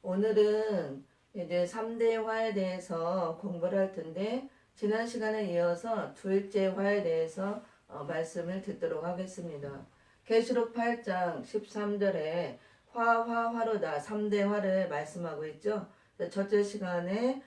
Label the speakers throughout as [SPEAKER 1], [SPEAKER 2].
[SPEAKER 1] 오늘은 이제 3대 화에 대해서 공부를 할 텐데 지난 시간에 이어서 둘째 화에 대해서 말씀을 듣도록 하겠습니다. 계시록 8장 13절에 화로다 3대 화를 말씀하고 있죠. 첫째 시간에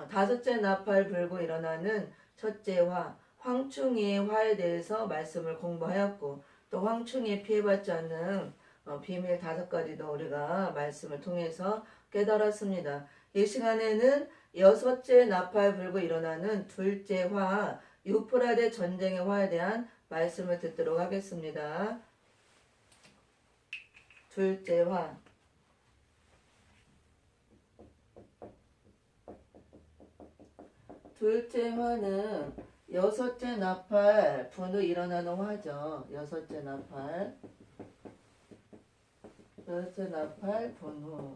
[SPEAKER 1] 다섯째 나팔 불고 일어나는 첫째 화, 황충이의 화에 대해서 말씀을 공부하였고 또 황충이 피해받지 않는 비밀 5가지도 우리가 말씀을 통해서 깨달았습니다. 이 시간에는 여섯째 나팔 불고 일어나는 둘째 화, 유프라데 전쟁의 화에 대한 말씀을 듣도록 하겠습니다. 둘째 화. 둘째 화는 여섯째 나팔 분 후 일어나는 화죠. 여섯째 나팔 분 후.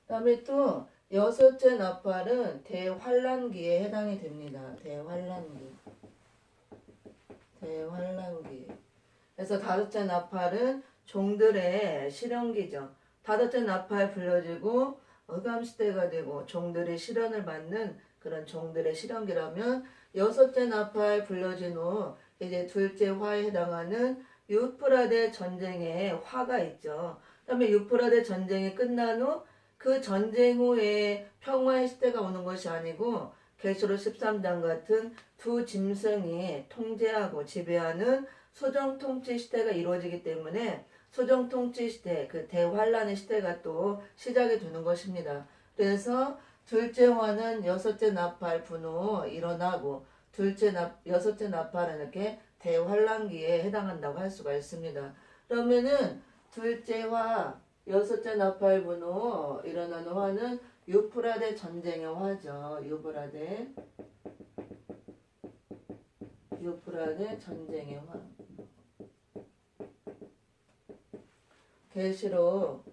[SPEAKER 1] 그 다음에 또 여섯째 나팔은 대환란기에 해당이 됩니다. 대환란기. 그래서 다섯째 나팔은 종들의 실현기죠. 다섯째 나팔 불려지고 흑암시대가 되고 종들의 실현을 받는 그런 종들의 실현기라면 여섯째 나팔 불려진 후 이제 둘째 화에 해당하는 유프라데 전쟁의 화가 있죠. 그 다음에 유프라데 전쟁이 끝난 후 그 전쟁 후에 평화의 시대가 오는 것이 아니고 계시록 13장 같은 두 짐승이 통제하고 지배하는 소정통치 시대가 이루어지기 때문에 소정통치 시대, 그 대환란의 시대가 또 시작이 되는 것입니다. 그래서 둘째 화는 여섯째 나팔 분후 일어나고 여섯째 나팔은 이렇게 대환란기에 해당한다고 할 수가 있습니다. 그러면은 둘째 화, 여섯째 나팔 분후 일어나는 화는 유프라데 전쟁의 화죠. 유프라데 전쟁의 화. 계시록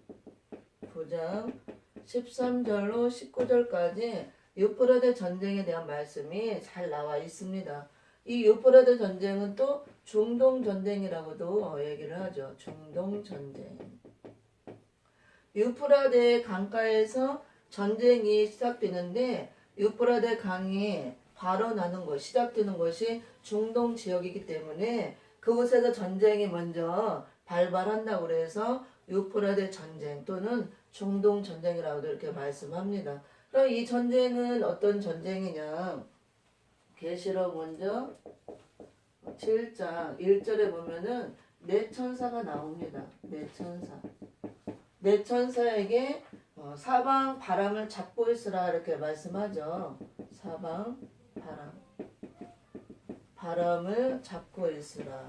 [SPEAKER 1] 9장 13절로 19절까지 유프라데 전쟁에 대한 말씀이 잘 나와 있습니다. 이 유프라데 전쟁은 또 중동 전쟁이라고도 얘기를 하죠. 중동 전쟁. 유프라데 강가에서 전쟁이 시작되는데 유프라데 강이 발원하는 것, 시작되는 것이 중동 지역이기 때문에 그곳에서 전쟁이 먼저 발발한다고 그래서 유프라데 전쟁 또는 중동 전쟁이라고도 이렇게 말씀합니다. 그럼 이 전쟁은 어떤 전쟁이냐? 계시록 먼저 7장 1절에 보면은 네 천사가 나옵니다. 네 천사. 네 천사에게 사방 바람을 잡고 있으라 이렇게 말씀하죠. 사방 바람을 잡고 있으라.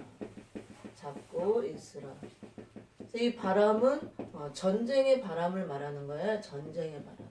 [SPEAKER 1] 이 바람은 전쟁의 바람을 말하는 거예요. 전쟁의 바람.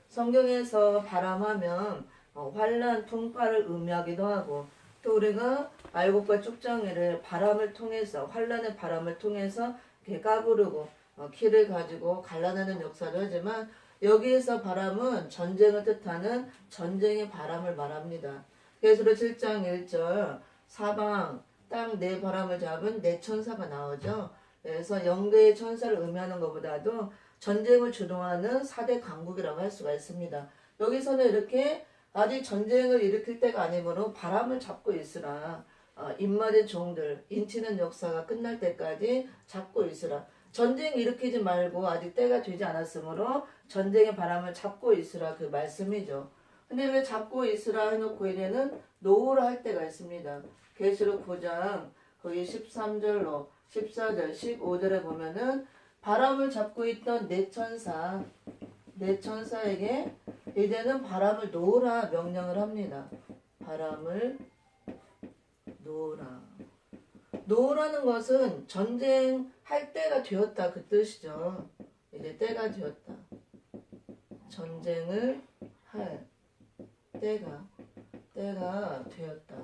[SPEAKER 1] 성경에서 바람하면 환란, 풍파를 의미하기도 하고 또 우리가 알곡과 쭉정이를 바람을 통해서 환란의 바람을 통해서 이렇게 까부르고 키를 가지고 갈라내는 역사를 하지만 여기에서 바람은 전쟁을 뜻하는 전쟁의 바람을 말합니다. 계시록 7장 1절 사방 땅 네 바람을 잡은 네 천사가 나오죠. 그래서 영계의 천사를 의미하는 것보다도 전쟁을 주도하는 4대 강국이라고 할 수가 있습니다. 여기서는 이렇게 아직 전쟁을 일으킬 때가 아니므로 바람을 잡고 있으라. 입맞은 종들, 인치는 역사가 끝날 때까지 잡고 있으라. 전쟁 일으키지 말고 아직 때가 되지 않았으므로 전쟁의 바람을 잡고 있으라 그 말씀이죠. 근데 왜 잡고 있으라 해놓고 이제는 놓으라 할 때가 있습니다. 계시록 9장 거기 13절로 14절 15절에 보면은 바람을 잡고 있던 네 천사에게 이제는 바람을 놓으라 명령을 합니다. 바람을 놓으라. 놓으라는 것은 전쟁할 때가 되었다 그 뜻이죠. 이제 때가 되었다. 전쟁을 할 때가 되었다.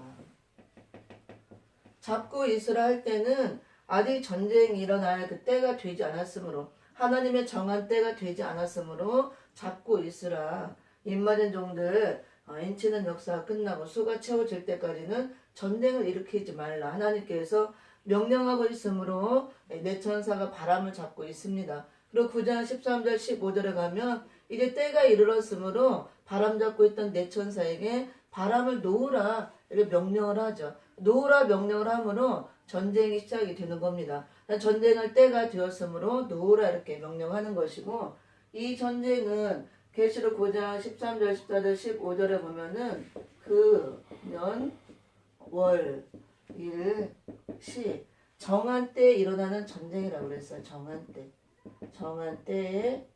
[SPEAKER 1] 잡고 있으라 할 때는 아직 전쟁이 일어날 그 때가 되지 않았으므로 하나님의 정한 때가 되지 않았으므로 잡고 있으라. 입맞은 종들 인치는 역사가 끝나고 수가 채워질 때까지는 전쟁을 일으키지 말라. 하나님께서 명령하고 있으므로 내 천사가 바람을 잡고 있습니다. 그리고 9장 13절 15절에 가면 이제 때가 이르렀으므로 바람 잡고 있던 내 천사에게 바람을 놓으라 이렇게 명령을 하죠. 놓으라 명령을 함으로 전쟁이 시작이 되는 겁니다. 전쟁할 때가 되었으므로 놓으라 이렇게 명령하는 것이고, 이 전쟁은 계시록 9장 13절 14절 15절에 보면은 그 년 월 일 시 정한 때에 일어나는 전쟁이라고 그랬어요. 정한 때에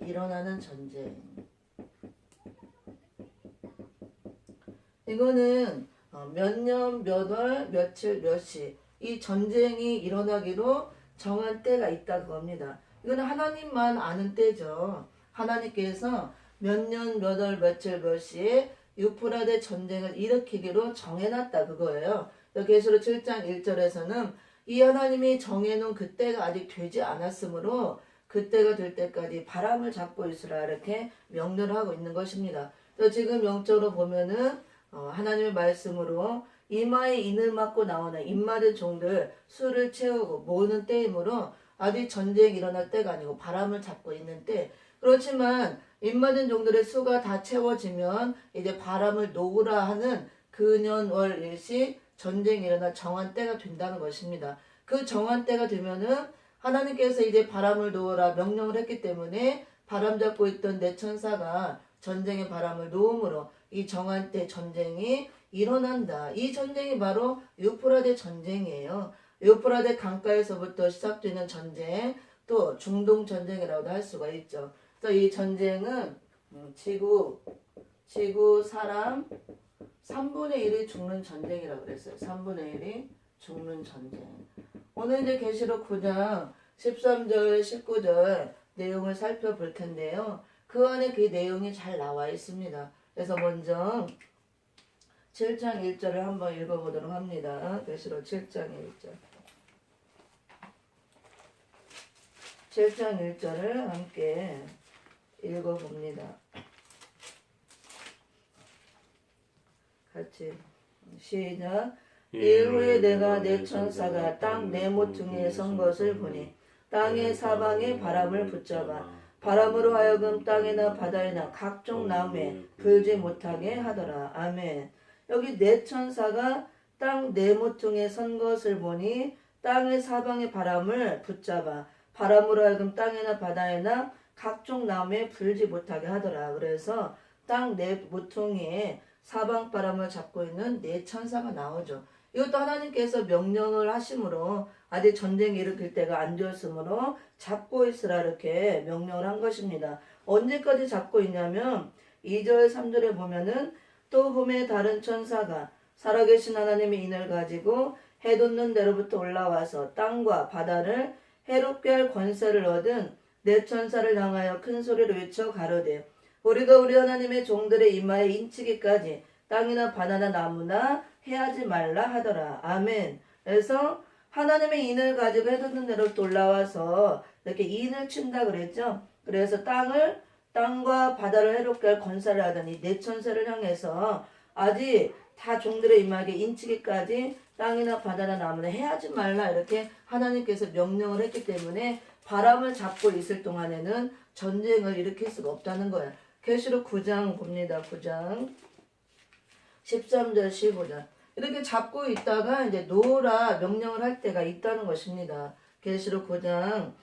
[SPEAKER 1] 일어나는 전쟁. 이거는 몇 년, 몇 월, 며칠, 몇 시 이 전쟁이 일어나기로 정한 때가 있다 그겁니다. 이거는 하나님만 아는 때죠. 하나님께서 몇 년, 몇 월, 며칠, 몇 시에 유프라데 전쟁을 일으키기로 정해놨다 그거예요. 계시록 7장 1절에서는 이 하나님이 정해놓은 그때가 아직 되지 않았으므로 그때가 될 때까지 바람을 잡고 있으라 이렇게 명령을 하고 있는 것입니다. 지금 영적으로 보면은 하나님의 말씀으로 이마에 인을 맞고 나오는 입맞은 종들 술을 채우고 모으는 때이므로 아직 전쟁이 일어날 때가 아니고 바람을 잡고 있는 때. 그렇지만 입맞은 종들의 수가 다 채워지면 이제 바람을 놓으라 하는 그년 월 일시 전쟁이 일어날 정한 때가 된다는 것입니다. 그 정한 때가 되면은 하나님께서 이제 바람을 놓으라 명령을 했기 때문에 바람 잡고 있던 내 천사가 전쟁의 바람을 놓음으로 이 정한 때 전쟁이 일어난다. 이 전쟁이 바로 유프라데 전쟁이에요. 유프라데 강가에서부터 시작되는 전쟁, 또 중동 전쟁이라고도 할 수가 있죠. 그래서 이 전쟁은 지구 사람 3분의 1이 죽는 전쟁이라고 그랬어요. 3분의 1이 죽는 전쟁. 오늘 이제 계시록 9장 13절 19절 내용을 살펴볼 텐데요. 그 안에 그 내용이 잘 나와 있습니다. 그래서 먼저 7장 1절을 한번 읽어보도록 합니다. 계시록 7장 1절. 7장 1절을 함께 읽어봅니다. 같이 시작. 이후에 내가 내 천사가 땅 네 모퉁이에 선 것을 보니 땅의 사방에 바람을 붙잡아 바람으로 하여금 땅이나 바다에나 각종 나무에 불지 못하게 하더라. 아멘. 여기 네 천사가 땅 네 모퉁이에 선 것을 보니 땅의 사방에 바람을 붙잡아 바람으로 하여금 땅이나 바다에나 각종 나무에 불지 못하게 하더라. 그래서 땅 네 모퉁이에 사방 바람을 잡고 있는 네 천사가 나오죠. 이것도 하나님께서 명령을 하심으로 아직 전쟁이 일으킬 때가 안 되었으므로 잡고 있으라 이렇게 명령을 한 것입니다. 언제까지 잡고 있냐면 2절 3절에 보면은 또 봄에 다른 천사가 살아계신 하나님의 인을 가지고 해 돋는 데로부터 올라와서 땅과 바다를 해롭게 할 권세를 얻은 네 천사를 향하여 큰 소리로 외쳐 가로되 우리가 우리 하나님의 종들의 이마에 인치기까지 땅이나 바나나 나무나 해하지 말라 하더라. 아멘. 그래서 하나님의 인을 가지고 해돋는 데로부터 올라와서 이렇게 인을 친다 그랬죠. 그래서 땅과 바다를 해롭게 할 권세를 하더니 네 천사를 향해서 아직 다 종들의 이마에 인치기까지 땅이나 바다나 나무나 해하지 말라 이렇게 하나님께서 명령을 했기 때문에 바람을 잡고 있을 동안에는 전쟁을 일으킬 수가 없다는 거예요. 계시록 9장 봅니다. 9장 13절 15절 이렇게 잡고 있다가 이제 놓으라 명령을 할 때가 있다는 것입니다. 계시록 9장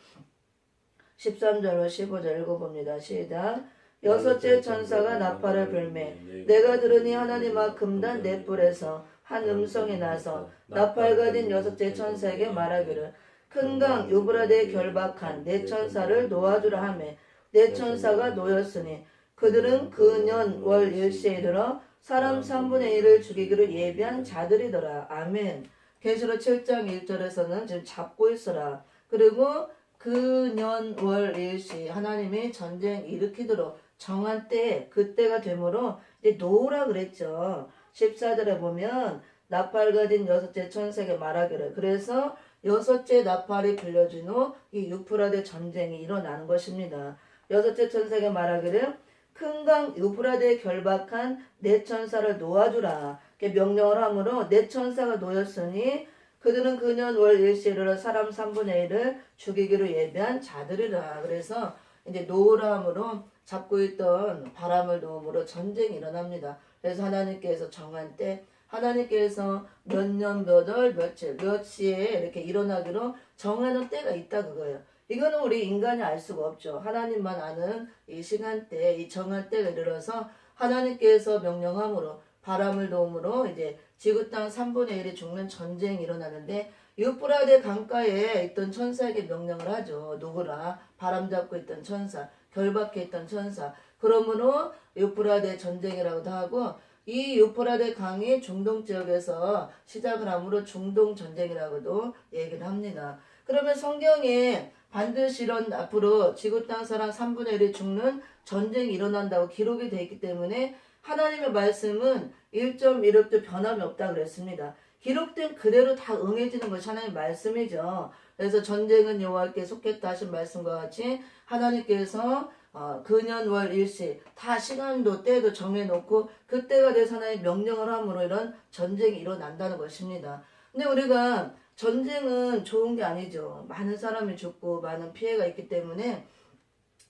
[SPEAKER 1] 13절로 15절 읽어봅니다. 시작. 여섯째 천사가 나팔을 불매 내가 들으니 하나님과 금단 네 뿔에서 한 음성이 나서 나팔 가진 여섯째 천사에게 말하기를 큰 강 유브라데에 결박한 네 천사를 놓아주라 하매 네 천사가 놓였으니 그들은 그 년 월 일시에 이르러 사람 3분의 1을 죽이기로 예비한 자들이더라. 아멘. 계시록 7장 1절에서는 지금 잡고 있어라. 그리고 그 년 월 일시 하나님이 전쟁 일으키도록 정한 때 그때가 되므로 이제 놓으라 그랬죠. 14절에 보면 나팔 가진 여섯째 천사에게 말하기를 그래서 여섯째 나팔이 불려진 후 이 유프라데 전쟁이 일어나는 것입니다. 여섯째 천사에게 말하기를 큰 강 유프라데에 결박한 네 천사를 놓아주라. 이렇게 명령을 하므로 네 천사가 놓였으니 그들은 그년 월 일시를 사람 3분의 1을 죽이기로 예비한 자들이라. 그래서 이제 노람으로 잡고 있던 바람을 놓음으로 전쟁이 일어납니다. 그래서 하나님께서 정한 때, 하나님께서 몇 년, 몇 월, 며칠, 몇 시에 이렇게 일어나기로 정하는 때가 있다 그거예요. 이거는 우리 인간이 알 수가 없죠. 하나님만 아는 이 시간대, 이 정한 때가 이르러서 하나님께서 명령함으로 바람을 도움으로 이제 지구 땅 3분의 1이 죽는 전쟁이 일어나는데 유프라데 강가에 있던 천사에게 명령을 하죠. 누구라? 바람 잡고 있던 천사, 결박해 있던 천사. 그러므로 유프라데 전쟁이라고도 하고 이 유프라데 강이 중동 지역에서 시작을 하므로 중동 전쟁이라고도 얘기를 합니다. 그러면 성경에 반드시 이런 앞으로 지구 땅 사람 3분의 1이 죽는 전쟁이 일어난다고 기록이 되어 있기 때문에 하나님의 말씀은 1.1획도 변함이 없다 그랬습니다. 기록된 그대로 다 응해지는 것이 하나님의 말씀이죠. 그래서 전쟁은 여호와께 속했다 하신 말씀과 같이 하나님께서 그년 월 일시 다 시간도 때도 정해놓고 그때가 돼서 하나님의 명령을 함으로 이런 전쟁이 일어난다는 것입니다. 근데 우리가 전쟁은 좋은 게 아니죠. 많은 사람이 죽고 많은 피해가 있기 때문에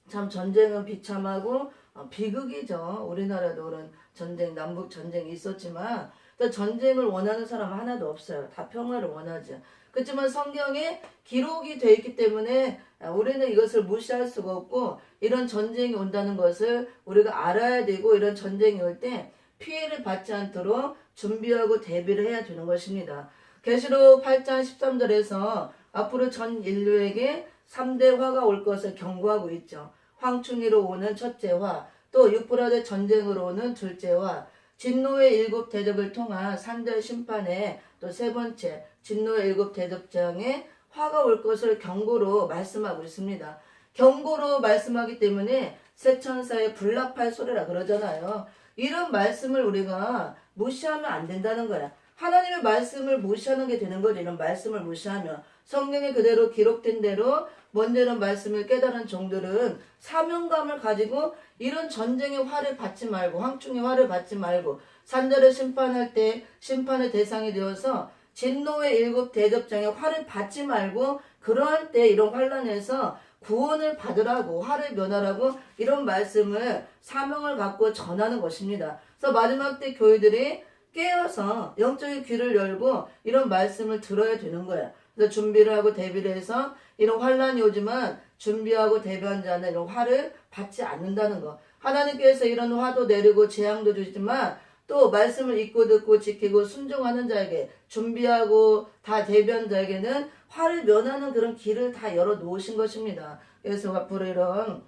[SPEAKER 1] 참 전쟁은 비참하고 비극이죠. 우리나라도 그런 전쟁, 남북 전쟁이 있었지만 전쟁을 원하는 사람은 하나도 없어요. 다 평화를 원하죠. 그렇지만 성경에 기록이 되어 있기 때문에 우리는 이것을 무시할 수가 없고 이런 전쟁이 온다는 것을 우리가 알아야 되고 이런 전쟁이 올 때 피해를 받지 않도록 준비하고 대비를 해야 되는 것입니다. 계시록 8장 13절에서 앞으로 전 인류에게 3대 화가 올 것을 경고하고 있죠. 황충이로 오는 첫째 화, 또 유프라데 전쟁으로 오는 둘째 화, 진노의 7 대접을 통한 산들 심판에 또 세 번째 진노의 7 대접장에 화가 올 것을 경고로 말씀하고 있습니다. 경고로 말씀하기 때문에 새 천사의 불납할 소리라 그러잖아요. 이런 말씀을 우리가 무시하면 안 된다는 거야. 하나님의 말씀을 무시하는 게 되는 거죠. 이런 말씀을 무시하면. 성경에 그대로 기록된 대로 먼저 이런 말씀을 깨달은 종들은 사명감을 가지고 이런 전쟁의 화를 받지 말고 황충의 화를 받지 말고 산자를 심판할 때 심판의 대상이 되어서 진노의 7 대접장의 화를 받지 말고 그러한 때 이런 환난에서 구원을 받으라고 화를 면하라고 이런 말씀을 사명을 갖고 전하는 것입니다. 그래서 마지막 때 교회들이 깨어서 영적인 귀를 열고 이런 말씀을 들어야 되는 거야. 그래서 준비를 하고 대비를 해서 이런 환란이 오지만 준비하고 대비한 자는 이런 화를 받지 않는다는 거. 하나님께서 이런 화도 내리고 재앙도 주시지만 또 말씀을 읽고 듣고 지키고 순종하는 자에게 준비하고 다 대비한 자에게는 화를 면하는 그런 길을 다 열어 놓으신 것입니다. 그래서 앞으로 이런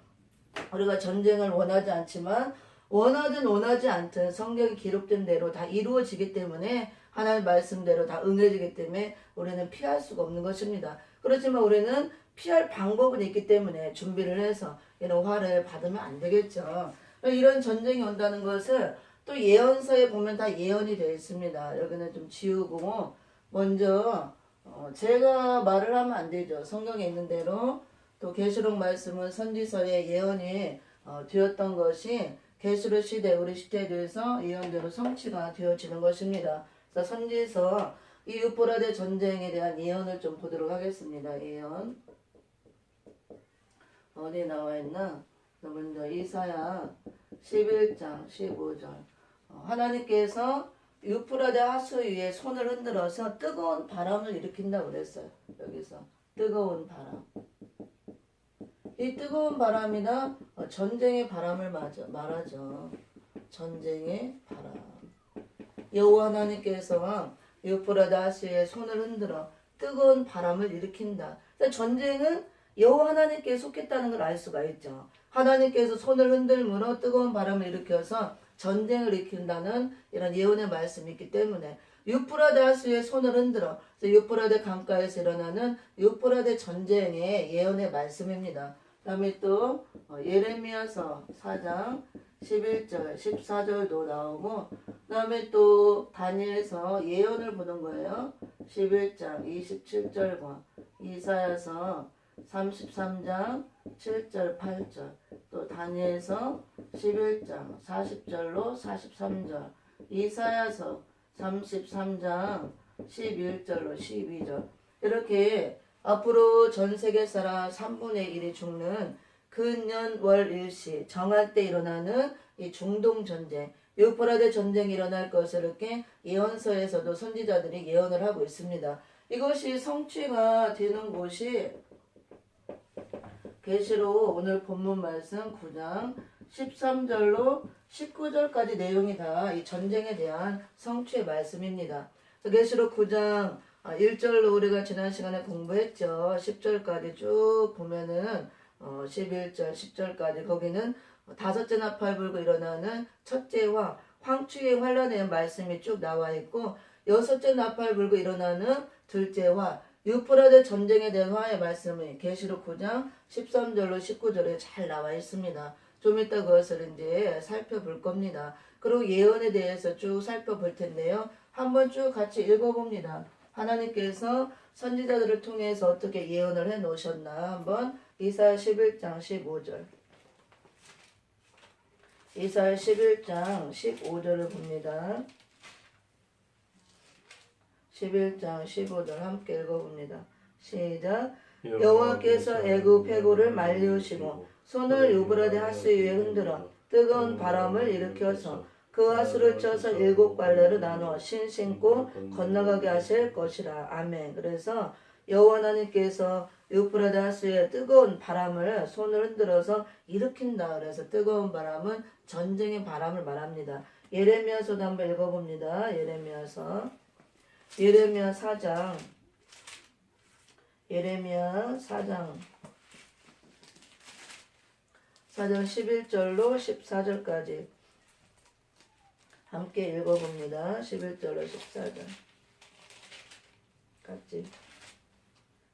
[SPEAKER 1] 우리가 전쟁을 원하지 않지만 원하든 원하지 않든 성경이 기록된 대로 다 이루어지기 때문에 하나님의 말씀대로 다 응해지기 때문에 우리는 피할 수가 없는 것입니다. 그렇지만 우리는 피할 방법은 있기 때문에 준비를 해서 이런 화를 받으면 안 되겠죠. 이런 전쟁이 온다는 것을 또 예언서에 보면 다 예언이 되어 있습니다. 여기는 좀 지우고 먼저 제가 말을 하면 안 되죠. 성경에 있는 대로 또 계시록 말씀은 선지서에 예언이 되었던 것이 계시록 시대 우리 시대에 대해서 예언대로 성취가 되어지는 것입니다. 그래서 선지서 이 유프라데 전쟁에 대한 예언을 좀 보도록 하겠습니다. 예언 어디 나와 있나? 먼저 이사야 11장 15절 하나님께서 유프라데 하수 위에 손을 흔들어서 뜨거운 바람을 일으킨다고 그랬어요. 여기서 뜨거운 바람. 이 뜨거운 바람이나 전쟁의 바람을 말하죠. 전쟁의 바람. 여호와 하나님께서 유프라데 하수에 손을 흔들어 뜨거운 바람을 일으킨다. 전쟁은 여호와 하나님께 속했다는 걸 알 수가 있죠. 하나님께서 손을 흔들므로 뜨거운 바람을 일으켜서 전쟁을 일으킨다는 이런 예언의 말씀이 있기 때문에 유프라데 하수에 손을 흔들어 유프라데 강가에서 일어나는 유프라데 전쟁의 예언의 말씀입니다. 그 다음에 또 예레미야서 4장 11절 14절도 나오고 그 다음에 또 다니엘서 예언을 보는 거예요. 11장 27절과 이사야서 33장 7절 8절 또 다니엘서 11장 40절로 43절 이사야서 33장 11절로 12절. 이렇게 앞으로 전 세계 사람 3분의 1이 죽는 근년 월 일시 정할 때 일어나는 이 중동 전쟁, 유프라데 전쟁이 일어날 것을 이렇게 예언서에서도 선지자들이 예언을 하고 있습니다. 이것이 성취가 되는 곳이 계시록 오늘 본문 말씀 9장 13절로 19절까지 내용이 다 이 전쟁에 대한 성취의 말씀입니다. 계시록 9장 1절로 우리가 지난 시간에 공부했죠. 10절까지 쭉 보면은 11절 10절까지 거기는 다섯째 나팔 불고 일어나는 첫째와 황취의 환란의 말씀이 쭉 나와 있고 여섯째 나팔 불고 일어나는 둘째와 유프라데 전쟁에 대한 화의 말씀이 계시록 9장 13절로 19절에 잘 나와 있습니다. 좀 이따 그것을 이제 살펴볼 겁니다. 그리고 예언에 대해서 쭉 살펴볼 텐데요. 한번 쭉 같이 읽어봅니다. 하나님께서 선지자들을 통해서 어떻게 예언을 해 놓으셨나 한번 이사야 11장 15절 이사야 11장 15절을 봅니다. 11장 15절 함께 읽어봅니다. 시작. 여호와께서 애굽 해골을 말리우시고 손을 유브라데 하수 위에 흔들어 뜨거운 바람을 일으켜서 그 하수를 쳐서 7갈래로 나누어 신 신고 건너가게 하실 것이라. 아멘. 그래서 여호와 하나님께서 유프라데 하수에 뜨거운 바람을 손을 흔들어서 일으킨다. 그래서 뜨거운 바람은 전쟁의 바람을 말합니다. 예레미야서도 한번 읽어봅니다. 예레미야서 예레미야 4장 11절로 14절까지 함께 읽어봅니다. 11절로 14절 같이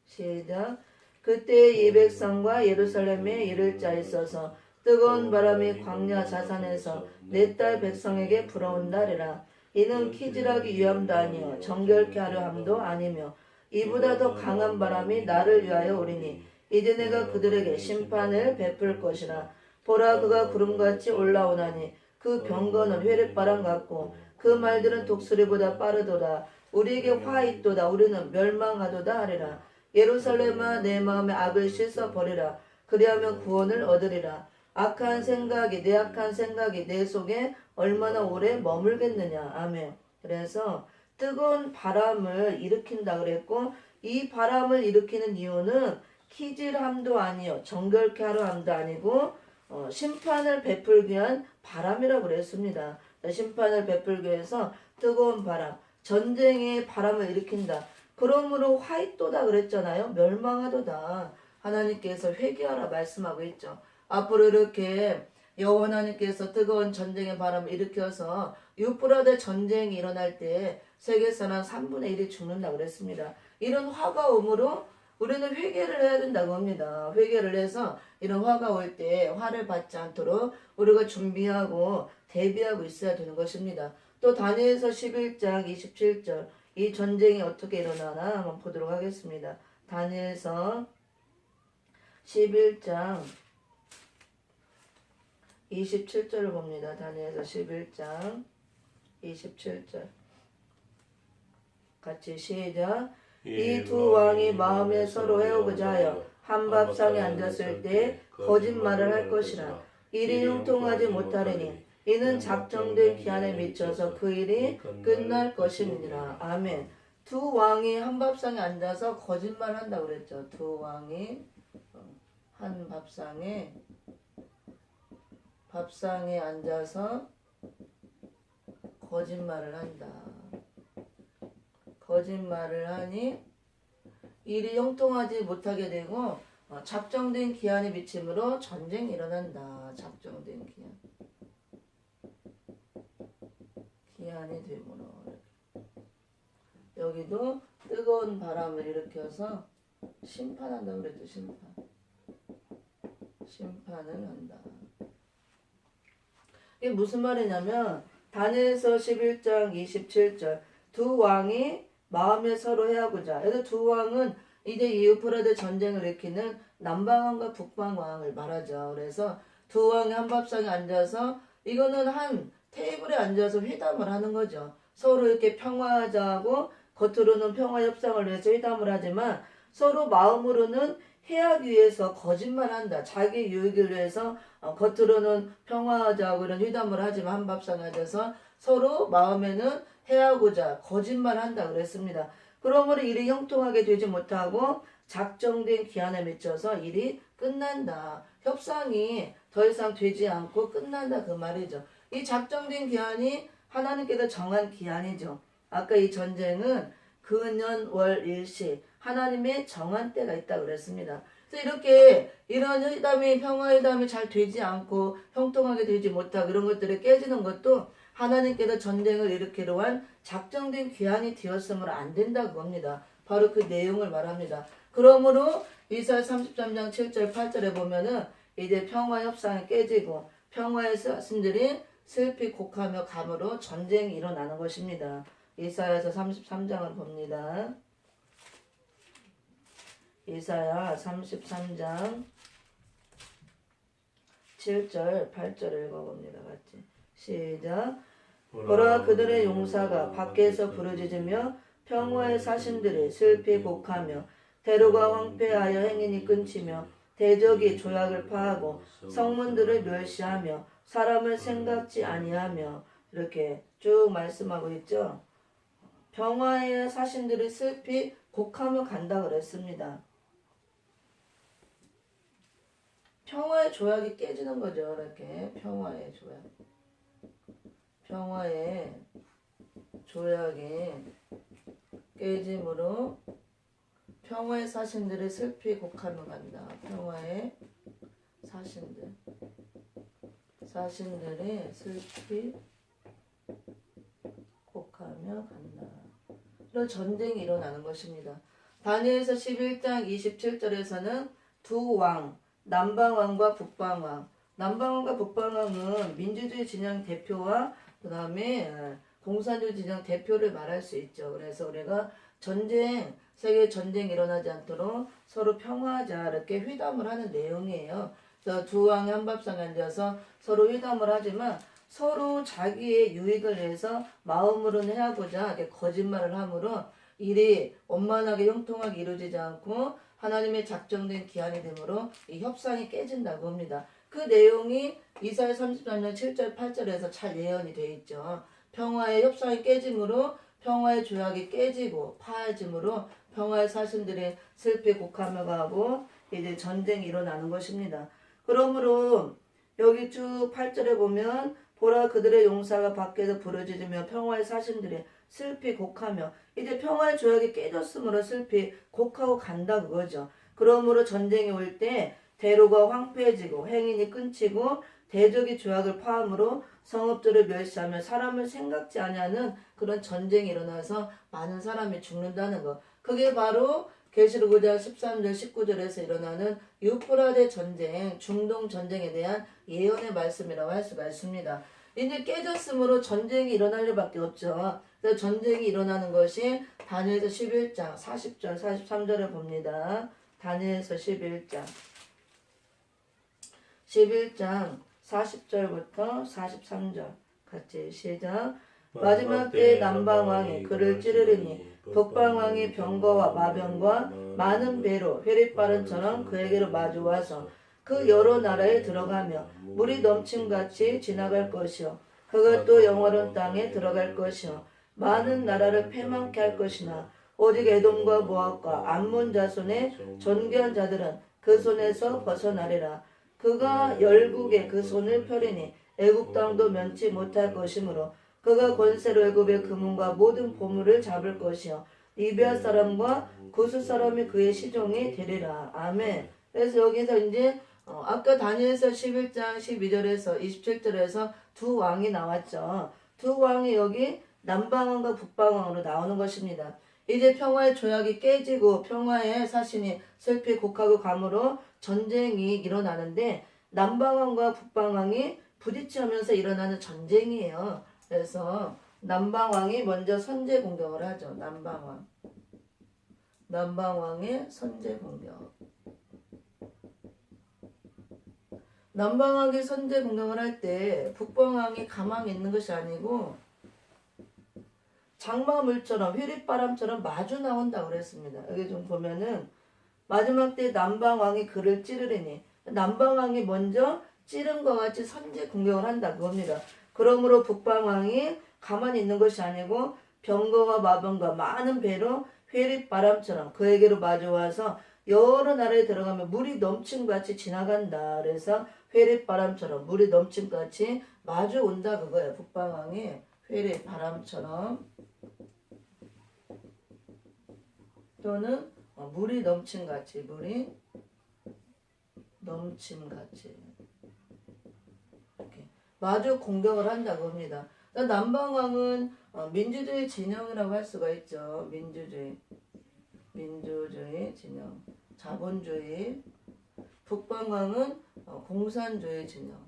[SPEAKER 1] 시작. 그때 이 백성과 예루살렘에 이를 자 있어서 뜨거운 바람이 광야 자산에서 내 딸 백성에게 불어온다리라. 이는 키질하기 위함도 아니요 정결케 하려 함도 아니며 이보다 더 강한 바람이 나를 위하여 오리니 이제 내가 그들에게 심판을 베풀 것이라. 보라 그가 구름같이 올라오나니 그 병거는 회랫바람 같고 그 말들은 독수리보다 빠르도다. 우리에게 화 있도다. 우리는 멸망하도다 하리라. 예루살렘아 내 마음의 악을 씻어버리라. 그리하면 구원을 얻으리라. 악한 생각이 내 속에 얼마나 오래 머물겠느냐. 아멘. 그래서 뜨거운 바람을 일으킨다 그랬고 이 바람을 일으키는 이유는 키질함도 아니요 정결케 하려 함도 아니고 심판을 베풀기 위한 바람이라고 그랬습니다. 심판을 베풀기 위해서 뜨거운 바람, 전쟁의 바람을 일으킨다. 그러므로 화이또다 그랬잖아요. 멸망하도다. 하나님께서 회개하라 말씀하고 있죠. 앞으로 이렇게 여호와 하나님께서 뜨거운 전쟁의 바람을 일으켜서 유프라데 전쟁이 일어날 때 세계 사람 3분의 1이 죽는다고 그랬습니다. 이런 화가 오므로 우리는 회개를 해야 된다고 합니다. 회개를 해서 이런 화가 올 때 화를 받지 않도록 우리가 준비하고 대비하고 있어야 되는 것입니다. 또 다니엘서 11장 27절 이 전쟁이 어떻게 일어나나 한번 보도록 하겠습니다. 다니엘서 11장 27절을 봅니다. 다니엘서 11장 27절 같이 시작. 이 두 왕이 마음에 서로 해오고자 하여 한 밥상에 앉았을 때 거짓말을 할 것이라. 일이 형통하지 못하리니 이는 작정된 기한에 미쳐서 그 일이 끝날 것이니라. 아멘. 두 왕이 한 밥상에 앉아서 거짓말 한다고 그랬죠. 두 왕이 한 밥상에 앉아서 거짓말을 한다. 거짓말을 하니 일이 형통하지 못하게 되고 작정된 기한이 미침으로 전쟁이 일어난다. 작정된 기한이 되므로 여기도 뜨거운 바람을 일으켜서 심판한다고 그랬죠. 심판을 한다. 이게 무슨 말이냐면 다니엘서 11장 27절 두 왕이 마음에 서로 해하고자. 여기 두 왕은 이제 유프라데 전쟁을 일으키는 남방왕과 북방왕을 말하죠. 그래서 두 왕이 한 밥상에 앉아서 이거는 한 테이블에 앉아서 회담을 하는 거죠. 서로 이렇게 평화하자고 겉으로는 평화 협상을 위해서 회담을 하지만 서로 마음으로는 해하기 위해서 거짓말한다. 자기 유익을 위해서 겉으로는 평화하자고 이런 회담을 하지만 한밥상에 앉아서 서로 마음에는 해하고자 거짓말한다 그랬습니다. 그러므로 일이 형통하게 되지 못하고 작정된 기한에 미쳐서 일이 끝난다. 협상이 더 이상 되지 않고 끝난다 그 말이죠. 이 작정된 기한이 하나님께서 정한 기한이죠. 아까 이 전쟁은 근년 월 일시 하나님의 정한 때가 있다 그랬습니다. 그래서 이렇게 이런 회담이 평화회담이 잘 되지 않고 형통하게 되지 못하고 이런 것들이 깨지는 것도 하나님께서 전쟁을 일으키려 한 작정된 기한이 되었으므로 안 된다고 합니다. 바로 그 내용을 말합니다. 그러므로 이사야 33장 7절 8절에 보면은 이제 평화 협상이 깨지고 평화의 사신들이 슬피 곡하며 감으로 전쟁이 일어나는 것입니다. 이사야서 33장을 봅니다. 이사야 33장 7절 8절 읽어봅니다. 같이 시작. 보라 그들의 용사가 밖에서 부르짖으며 평화의 사신들이 슬피 곡하며 대로가 황폐하여 행인이 끊치며 대적이 조약을 파하고 성문들을 멸시하며 사람을 생각지 아니하며 이렇게 쭉 말씀하고 있죠. 평화의 사신들이 슬피 곡하며 간다 그랬습니다. 평화의 조약이 깨지는 거죠. 이렇게 평화의 조약. 평화의 조약이 깨짐으로 평화의 사신들이 슬피 곡하며 간다. 평화의 사신들이 슬피 곡하며 간다. 이런 전쟁이 일어나는 것입니다. 다니엘서 11장 27절에서는 두 왕, 남방왕과 북방왕. 남방왕과 북방왕은 민주주의 진영 대표와 그 다음에 공산주의 진영 대표를 말할 수 있죠. 그래서 우리가 세계 전쟁이 일어나지 않도록 서로 평화하자 이렇게 회담을 하는 내용이에요. 그래서 두 왕이 한밥상에 앉아서 서로 회담을 하지만 서로 자기의 유익을 위해서 마음으로는 해하고자 이렇게 거짓말을 함으로 일이 원만하게 형통하게 이루어지지 않고 하나님의 작정된 기한이 되므로 이 협상이 깨진다고 합니다. 그 내용이 이사야 33장 7절 8절에서 잘 예언이 되어 있죠. 평화의 협상이 깨짐으로 평화의 조약이 깨지고 파해짐으로 평화의 사신들이 슬피 곡하며 가고 이제 전쟁이 일어나는 것입니다. 그러므로 여기 쭉 8절에 보면 보라 그들의 용사가 밖에서 부르짖으며 평화의 사신들이 슬피 곡하며 이제 평화의 조약이 깨졌으므로 슬피 곡하고 간다 그거죠. 그러므로 전쟁이 올 때 대로가 황폐해지고 행인이 끊치고 대적이 조약을 파함으로 성읍들을 멸시하며 사람을 생각지 아니하는 그런 전쟁이 일어나서 많은 사람이 죽는다는 것. 그게 바로 계시록 5장 13절 19절에서 일어나는 유프라데 전쟁, 중동 전쟁에 대한 예언의 말씀이라고 할 수가 있습니다. 이제 깨졌으므로 전쟁이 일어날 일밖에 없죠. 그래서 전쟁이 일어나는 것이 다니엘서 11장 40절 43절을 봅니다. 다니엘서 11장 40절부터 43절 같이 시작. 마지막 때에 남방왕이 그를 찌르리니 북방왕이 병거와 마병과 많은 배로 회리바른처럼 그에게로 마주와서 그 여러 나라에 들어가며 물이 넘침같이 지나갈 것이요 그가 또 영원한 땅에 들어갈 것이요 많은 나라를 패망케 할 것이나 오직 에돔과 모압과 암몬 자손의 존귀한 자들은 그 손에서 벗어나리라. 그가 열국에 그 손을 펴리니 애굽 땅도 면치 못할 것이므로 그가 권세로 애굽의 금은과 모든 보물을 잡을 것이요 리비아 사람과 구스 사람이 그의 시종이 되리라. 아멘. 그래서 여기서 이제 아까 다니엘서 11장 12절에서 27절에서 두 왕이 나왔죠. 두 왕이 여기 남방왕과 북방왕으로 나오는 것입니다. 이제 평화의 조약이 깨지고 평화의 사신이 슬피 곡하고 감으로 전쟁이 일어나는데 남방왕과 북방왕이 부딪히면서 일어나는 전쟁이에요. 그래서 남방왕이 먼저 선제 공격을 하죠. 남방왕의 선제 공격. 남방왕이 선제 공격을 할 때 북방왕이 가만히 있는 것이 아니고 장마물처럼 휘릿바람처럼 마주 나온다고 그랬습니다. 여기 좀 보면은 마지막 때 남방왕이 그를 찌르리니 남방왕이 먼저 찌른 것 같이 선제 공격을 한다 그겁니다. 그러므로 북방왕이 가만히 있는 것이 아니고 병거와 마병과 많은 배로 회립바람처럼 그에게로 마주와서 여러 나라에 들어가면 물이 넘침같이 지나간다. 그래서 회립바람처럼 물이 넘침같이 마주온다 그거예요. 북방왕이 회립바람처럼 또는 물이 넘침같이 이렇게 마주 공격을 한다고 합니다. 남방왕은 민주주의 진영이라고 할 수가 있죠. 민주주의 진영, 자본주의. 북방왕은 공산주의 진영.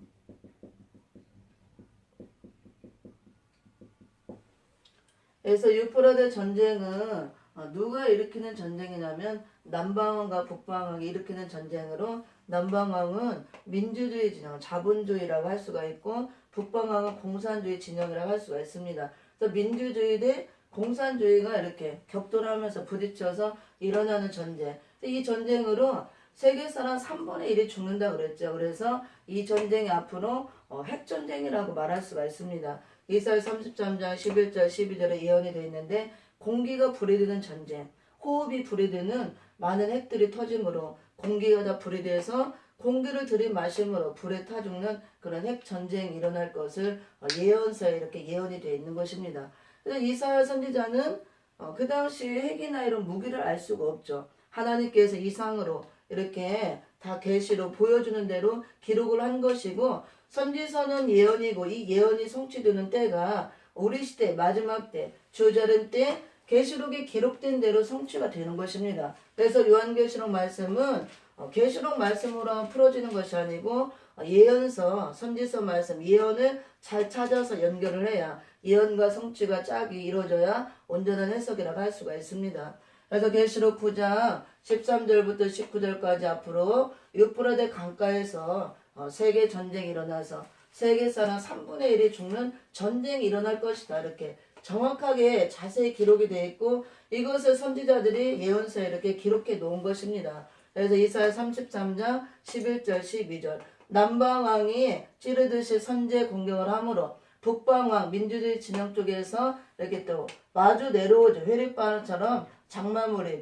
[SPEAKER 1] 그래서 유프라데 전쟁은 누가 일으키는 전쟁이냐면 남방왕과 북방왕이 일으키는 전쟁으로 남방왕은 민주주의 진영, 자본주의라고 할 수가 있고 북방왕은 공산주의 진영이라고 할 수가 있습니다. 그래서 민주주의 대 공산주의가 이렇게 격돌하면서 부딪혀서 일어나는 전쟁. 이 전쟁으로 세계 사람 3분의 1이 죽는다 그랬죠. 그래서 이 전쟁이 앞으로 핵전쟁이라고 말할 수가 있습니다. 이사야 33장 11절 12절에 예언이 되어 있는데 공기가 불이 드는 전쟁, 호흡이 불이 드는 많은 핵들이 터짐으로 공기가 다 불이 돼서 공기를 들이마심으로 불에 타 죽는 그런 핵전쟁이 일어날 것을 예언서에 이렇게 예언이 되어 있는 것입니다. 그래서 이사야 선지자는 그 당시에 핵이나 이런 무기를 알 수가 없죠. 하나님께서 이상으로 이렇게 다 계시로 보여주는 대로 기록을 한 것이고 선지서는 예언이고 이 예언이 성취되는 때가 우리 시대 마지막 때 주저름 때 계시록에 기록된 대로 성취가 되는 것입니다. 그래서 요한계시록 말씀은 계시록 말씀으로 풀어지는 것이 아니고 예언서, 선지서 말씀, 예언을 잘 찾아서 연결을 해야 예언과 성취가 짝이 이루어져야 온전한 해석이라고 할 수가 있습니다. 그래서 계시록 9장 13절부터 19절까지 앞으로 유프라데 강가에서 세계 전쟁이 일어나서 세계 사람 3분의 1이 죽는 전쟁이 일어날 것이다. 이렇게 정확하게 자세히 기록이 되어 있고 이것을 선지자들이 예언서에 이렇게 기록해 놓은 것입니다. 그래서 이사야 33장 11절 12절 남방왕이 찌르듯이 선제 공격을 하므로 북방왕 민주주의 진영 쪽에서 이렇게 또 마주 내려오죠. 회립바람처럼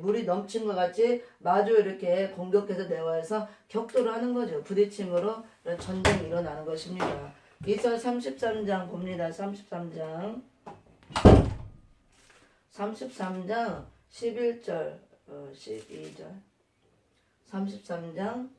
[SPEAKER 1] 물이 넘친 것 같이 마주 이렇게 공격해서 내와서 격돌을 하는 거죠. 부딪힘으로 이런 전쟁이 일어나는 것입니다. 이사야 33장 봅니다. 33장 11절 12절 33장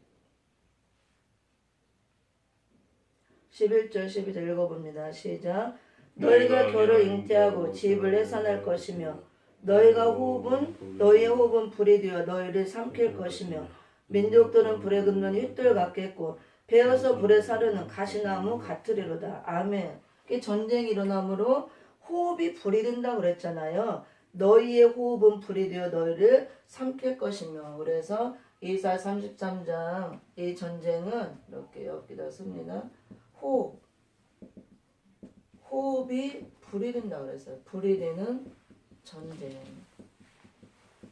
[SPEAKER 1] 11절 12절 읽어봅니다. 시작. 너희가 겨를 잉태하고 집을 해산할 것이며 너희의 호흡은 불이 되어 너희를 삼킬 것이며 민족들은 불에 굽는 휘돌 같겠고 베어서 불에 사르는 가시나무 같으리로다. 아멘. 전쟁이 일어나므로 호흡이 불이 된다고 그랬잖아요. 너희의 호흡은 불이 되어 너희를 삼킬 것이며. 그래서 이사야 33장 이 전쟁은 이렇게 여기다 씁니다. 호흡이 불이 된다고 그랬어요. 불이 되는 전쟁.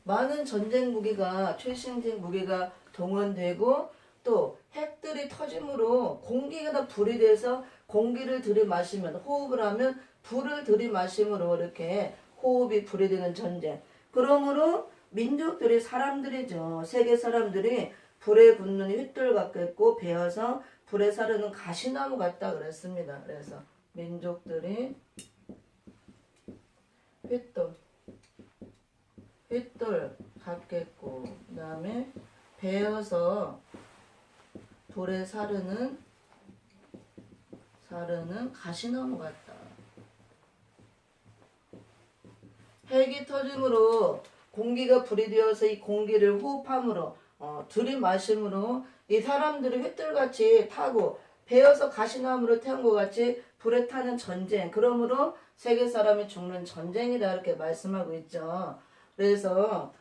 [SPEAKER 1] 많은 전쟁 무기가 최신식 무기가 동원되고 또 핵들이 터짐으로 공기가 다 불이 돼서 공기를 들이마시면 호흡을 하면 불을 들이마심으로 이렇게 호흡이 불이 되는 전쟁. 그러므로 민족들이 사람들이죠. 세계 사람들이 불에 붙는 휘돌 같겠고 베어서 불에 사르는 가시나무 같다 그랬습니다. 그래서 민족들이 휘돌 같겠고 그 다음에 베어서 불에 사르는 가시나무 같다. 핵이 터짐으로 공기가 불이 되어서 이 공기를 호흡함으로 들이마심으로 이 사람들이 휘돌같이 타고 베어서 가시나무를 태운 것 같이 불에 타는 전쟁. 그러므로 세계 사람이 죽는 전쟁이다 이렇게 말씀하고 있죠. 그래서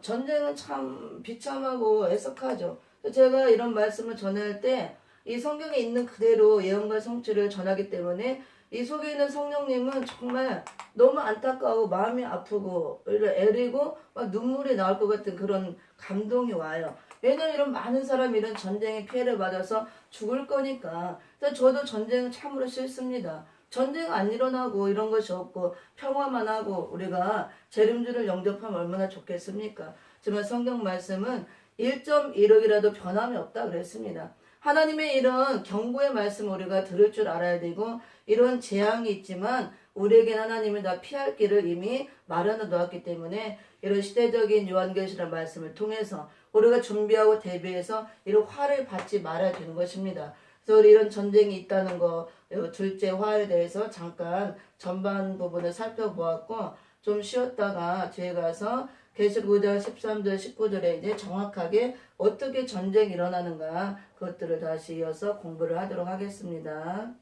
[SPEAKER 1] 전쟁은 참 비참하고 애석하죠. 제가 이런 말씀을 전할 때 이 성경에 있는 그대로 예언과 성취를 전하기 때문에 이 속에 있는 성령님은 정말 너무 안타까워 마음이 아프고 애리고 막 눈물이 나올 것 같은 그런 감동이 와요. 왜냐면 이런 많은 사람이 이런 전쟁의 피해를 받아서 죽을 거니까. 그래서 저도 전쟁은 참으로 싫습니다. 전쟁 안 일어나고 이런 것이 없고 평화만 하고 우리가 재림주를 영접하면 얼마나 좋겠습니까? 하지만 성경 말씀은 1.1억이라도 변함이 없다 그랬습니다. 하나님의 이런 경고의 말씀 우리가 들을 줄 알아야 되고 이런 재앙이 있지만 우리에겐 하나님은 다 피할 길을 이미 마련해 놓았기 때문에 이런 시대적인 요한계시란 말씀을 통해서 우리가 준비하고 대비해서 이런 화를 받지 말아야 되는 것입니다. 그래서 우리 이런 전쟁이 있다는 거 둘째 화에 대해서 잠깐 전반 부분을 살펴보았고 좀 쉬었다가 뒤에 가서 계시록 5장 13절 19절에 이제 정확하게 어떻게 전쟁이 일어나는가 그것들을 다시 이어서 공부를 하도록 하겠습니다.